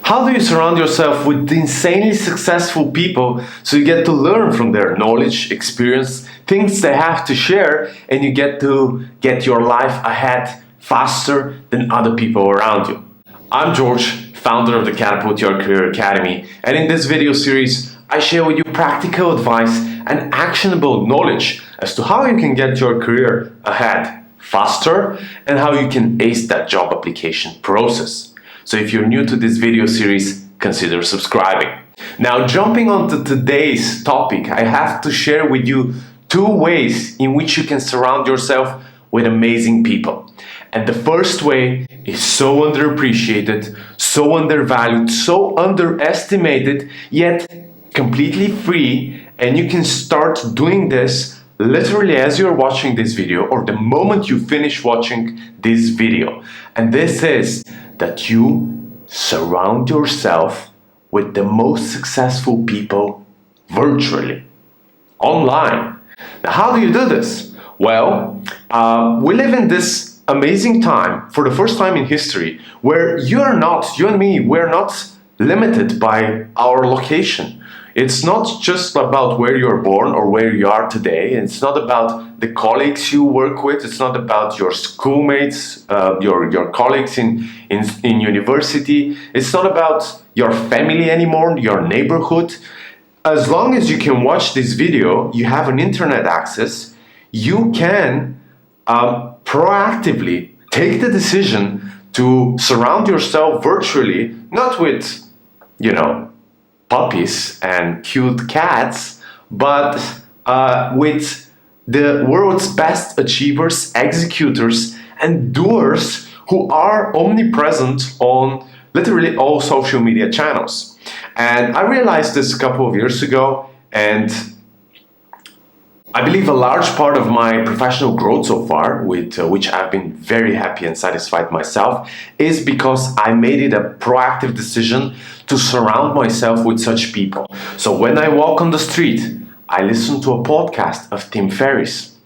How do you surround yourself with insanely successful people so you get to learn from their knowledge, experience, things they have to share, and you get to get your life ahead faster than other people around you? I'm George, founder of the Catapult Your Career Academy, and in this video series, I share with you practical advice and actionable knowledge as to how you can get your career ahead faster and how you can ace that job application process. So if you're new to this video series, consider subscribing. Now, jumping on to today's topic, I have to share with you 2 ways in which you can surround yourself with amazing people. And the first way is so underappreciated, so undervalued, so underestimated, yet completely free, and you can start doing this literally as you're watching this video or the moment you finish watching this video. And this is that you surround yourself with the most successful people virtually, online. Now, how do you do this? Well, we live in this amazing time, for the first time in history, where you and me, we're not limited by our location. It's not just about where you're born or where you are today. It's not about the colleagues you work with. It's not about your schoolmates, your colleagues in university. It's not about your family anymore, your neighborhood. As long as you can watch this video, you have an internet access, you can proactively take the decision to surround yourself virtually, not with, puppies and cute cats, but with the world's best achievers, executors, and doers who are omnipresent on literally all social media channels. And I realized this a couple of years ago, and I believe a large part of my professional growth so far, with which I've been very happy and satisfied myself, is because I made it a proactive decision to surround myself with such people. So when I walk on the street, I listen to a podcast of Ferris,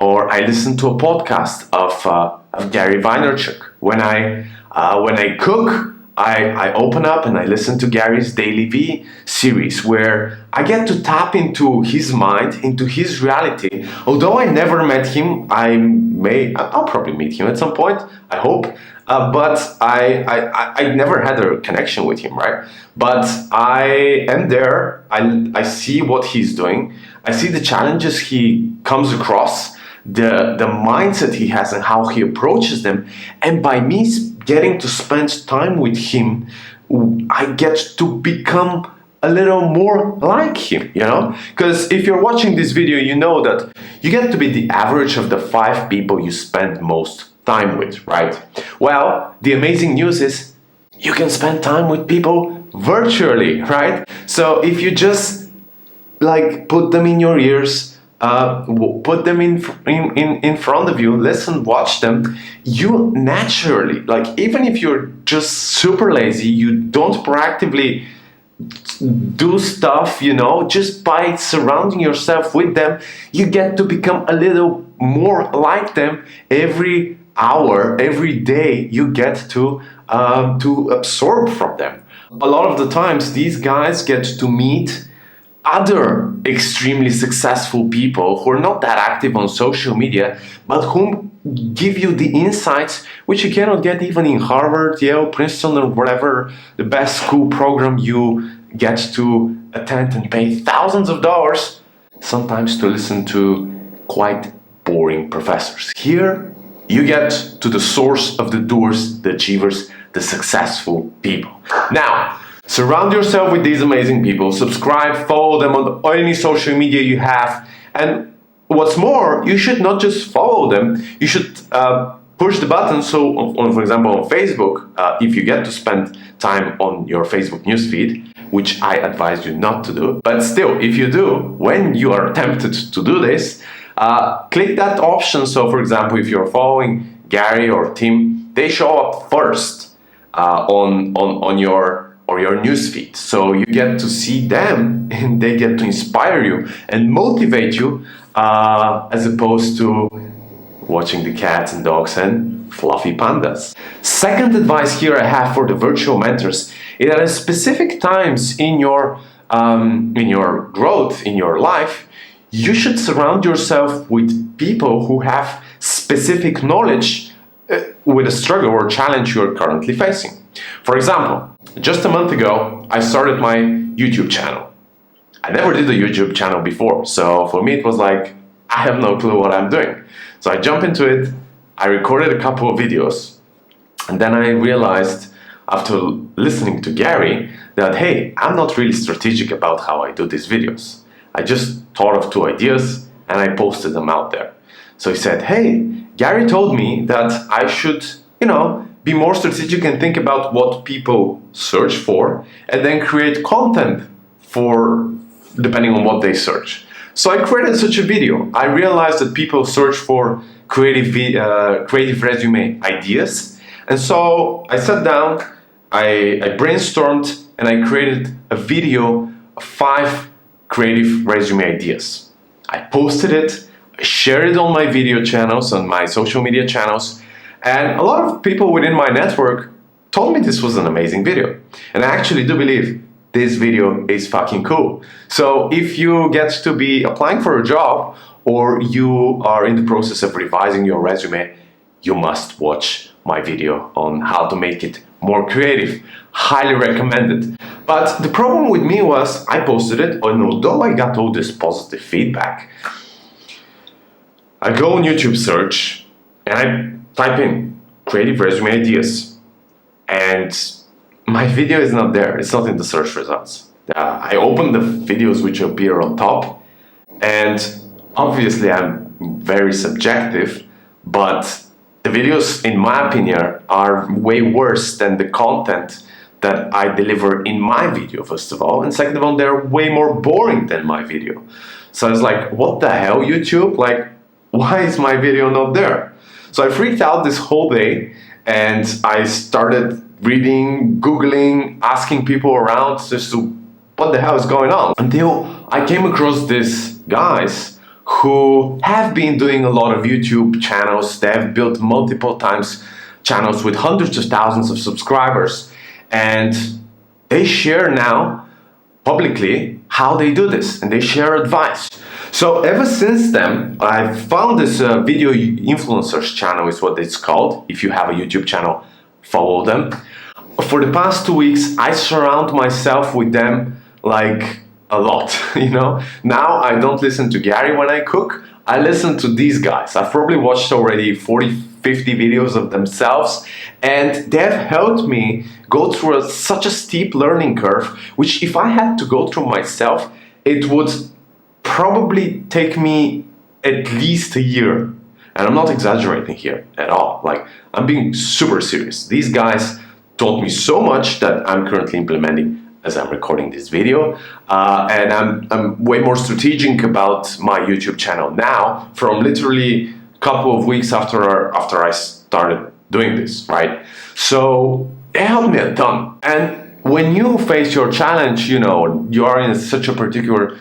or I listen to a podcast of Gary Vaynerchuk. When I cook, I open up and I listen to Gary's Daily V series, where I get to tap into his mind, into his reality. Although I never met him, I'll probably meet him at some point, I hope. But I never had a connection with him, right? But I am there, I see what he's doing, I see the challenges he comes across, the mindset he has and how he approaches them, and by me getting to spend time with him, I get to become a little more like him, Because if you're watching this video, you know that you get to be the average of the 5 people you spend most time with, right? Well, the amazing news is you can spend time with people virtually, right? So if you just put them in your ears, put them in front of you, listen, watch them, you naturally, even if you're just super lazy, you don't proactively do stuff, just by surrounding yourself with them, you get to become a little more like them. Every hour, every day, you get to absorb from them. A lot of the times, these guys get to meet other extremely successful people who are not that active on social media, but whom give you the insights which you cannot get even in Harvard, Yale, Princeton, or whatever the best school program you get to attend and pay thousands of dollars sometimes to listen to quite boring professors. Here, you get to the source of the doers, the achievers, the successful people. Now, surround yourself with these amazing people. Subscribe, follow them on any social media you have. And what's more, you should not just follow them. You should push the button. So, for example, on Facebook, if you get to spend time on your Facebook newsfeed, which I advise you not to do, but still, if you do, when you are tempted to do this, click that option. So, for example, if you're following Gary or Tim, they show up first on your newsfeed. So you get to see them, and they get to inspire you and motivate you, as opposed to watching the cats and dogs and fluffy pandas. Second advice here I have for the virtual mentors At specific times in your growth, in your life, you should surround yourself with people who have specific knowledge with a struggle or challenge you're currently facing. For example, just a month ago, I started my YouTube channel. I never did a YouTube channel before, so for me it was like, I have no clue what I'm doing. So I jumped into it, I recorded a couple of videos, and then I realized after listening to Gary that, hey, I'm not really strategic about how I do these videos. I just thought of 2 ideas and I posted them out there. So he said, hey, Gary told me that I should, be more strategic and think about what people search for and then create content for depending on what they search. So I created such a video. I realized that people search for creative resume ideas. And so I sat down, I brainstormed, and I created a video of 5 creative resume ideas. I posted it, I shared it on my video channels, on my social media channels, and a lot of people within my network told me this was an amazing video. And I actually do believe this video is fucking cool. So if you get to be applying for a job or you are in the process of revising your resume, you must watch my video on how to make it more creative. Highly recommended. But the problem with me was I posted it, and although I got all this positive feedback, I go on YouTube search and I type in creative resume ideas, and my video is not there. It's not in the search results. I open the videos which appear on top, and obviously I'm very subjective, but the videos, in my opinion, are way worse than the content that I deliver in my video, first of all, and second of all, they're way more boring than my video. So I was like, what the hell, YouTube? Like, why is my video not there? So I freaked out this whole day, and I started reading, Googling, asking people around just to what the hell is going on, until I came across these guys who have been doing a lot of YouTube channels. They have built multiple times channels with hundreds of thousands of subscribers, and they share now publicly how they do this, and they share advice. So ever since then, I found this video influencers channel is what it's called. If you have a YouTube channel, follow them. For the past 2 weeks, I surround myself with them like a lot, Now I don't listen to Gary when I cook. I listen to these guys. I've probably watched already 40, 50 videos of themselves, and they have helped me go through such a steep learning curve, which if I had to go through myself, it would probably take me at least a year. And I'm not exaggerating here at all. Like, I'm being super serious. These guys taught me so much that I'm currently implementing as I'm recording this video, and I'm way more strategic about my YouTube channel now, from literally a couple of weeks after I started doing this, right? So it helped me a ton. And when you face your challenge, you are in such a particular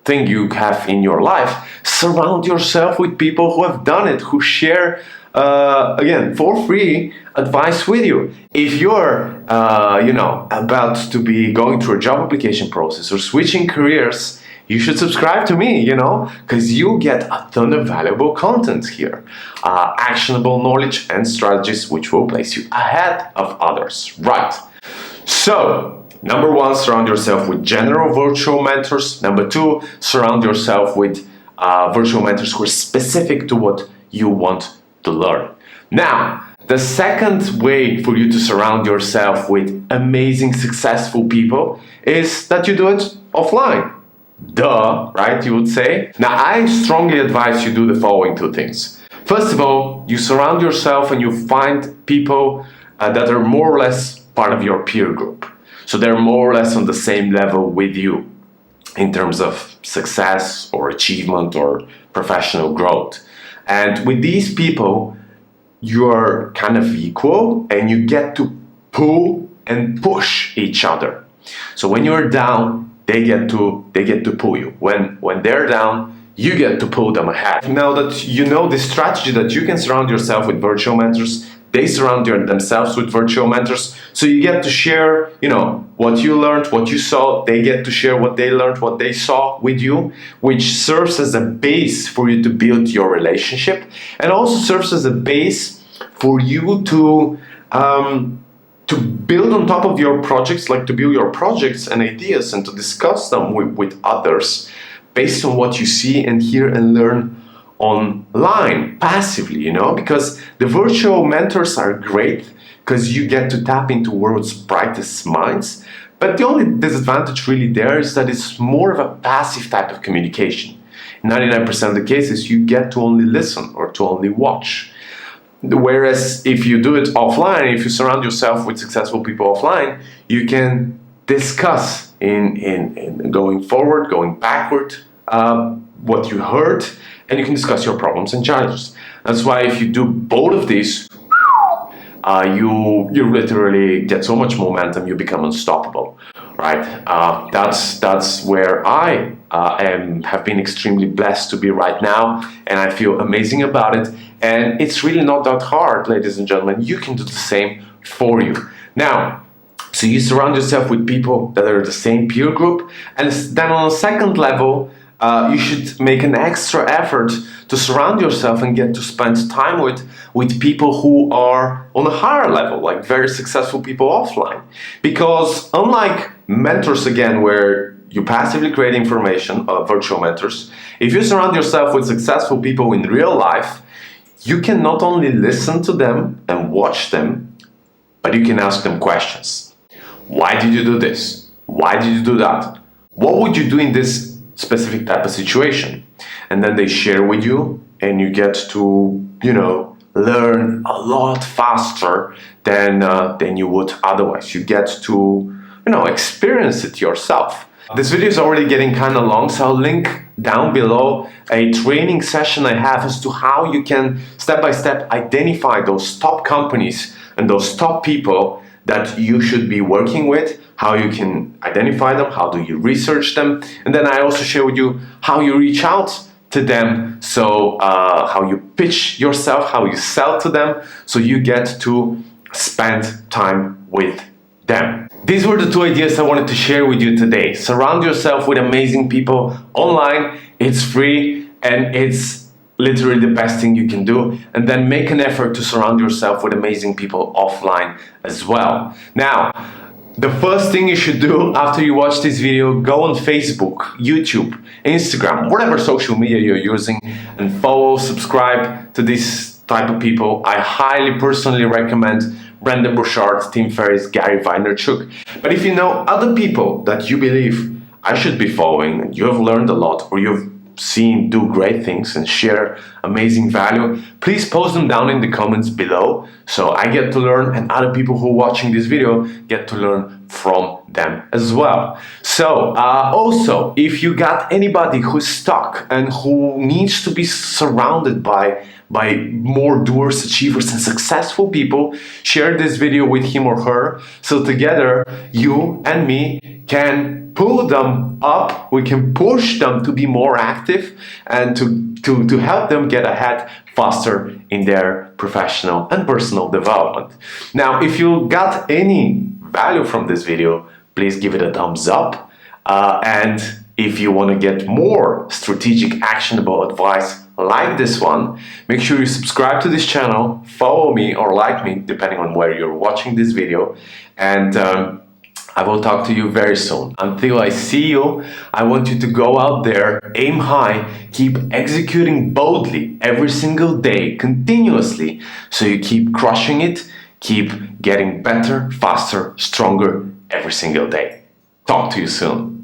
thing you have in your life, surround yourself with people who have done it, who share again, for free advice with you. If you're, about to be going through a job application process or switching careers, you should subscribe to me, because you get a ton of valuable content here. Actionable knowledge and strategies which will place you ahead of others. Right. So, number 1, surround yourself with general virtual mentors. Number 2, surround yourself with virtual mentors who are specific to what you want to learn. Now, the second way for you to surround yourself with amazing, successful people is that you do it offline. Duh, right, you would say? Now, I strongly advise you do the following 2 things. First of all, you surround yourself and you find people that are more or less part of your peer group. So they're more or less on the same level with you in terms of success or achievement or professional growth. And with these people, you're kind of equal and you get to pull and push each other. So when you're down, they get to pull you. When they're down, you get to pull them ahead. Now that you know this strategy that you can surround yourself with virtual mentors, they surround themselves with virtual mentors. So you get to share, what you learned, what you saw. They get to share what they learned, what they saw with you, which serves as a base for you to build your relationship, and also serves as a base for you to build on top of your projects, like to build your projects and ideas and to discuss them with others based on what you see and hear and learn online passively, because the virtual mentors are great because you get to tap into world's brightest minds. But the only disadvantage really there is that it's more of a passive type of communication. In 99% of the cases, you get to only listen or to only watch. Whereas if you do it offline, if you surround yourself with successful people offline, you can discuss in going forward, going backward, what you heard, and you can discuss your problems and challenges. That's why if you do both of these, you literally get so much momentum, you become unstoppable, right? That's where I have been extremely blessed to be right now, and I feel amazing about it. And it's really not that hard, ladies and gentlemen. You can do the same for you. Now, so you surround yourself with people that are the same peer group, and then on a second level, you should make an extra effort to surround yourself and get to spend time with people who are on a higher level, like very successful people offline. Because unlike mentors, again, where you passively create information, virtual mentors, if you surround yourself with successful people in real life, you can not only listen to them and watch them, but you can ask them questions. Why did you do this? Why did you do that? What would you do in this specific type of situation? And then they share with you, and you get to, learn a lot faster than you would otherwise. You get to, experience it yourself. This video is already getting kind of long, so I'll link down below a training session I have as to how you can step by step identify those top companies and those top people that you should be working with, how you can identify them, how do you research them, and then I also share with you how you reach out to them, so how you pitch yourself, how you sell to them, so you get to spend time with them. These were the two ideas I wanted to share with you today. Surround yourself with amazing people online. It's free and it's literally the best thing you can do. And then make an effort to surround yourself with amazing people offline as well. Now, the first thing you should do after you watch this video, go on Facebook, YouTube, Instagram, whatever social media you're using, and follow, subscribe to this type of people. I highly personally recommend Brendon Burchard, Tim Ferris, Gary Vaynerchuk. But if you know other people that you believe I should be following, and you have learned a lot, or you've seen do great things and share amazing value, please post them down in the comments below, so I get to learn and other people who are watching this video get to learn from them as well. So also, if you got anybody who's stuck and who needs to be surrounded by more doers, achievers, and successful people, share this video with him or her, so together you and me can pull them up, we can push them to be more active and to help them get ahead faster in their professional and personal development. Now, if you got any value from this video, please give it a thumbs up. And if you want to get more strategic, actionable advice like this one, make sure you subscribe to this channel, follow me or like me, depending on where you're watching this video. And I will talk to you very soon. Until I see you, I want you to go out there, aim high, keep executing boldly every single day, continuously, so you keep crushing it, keep getting better, faster, stronger every single day. Talk to you soon.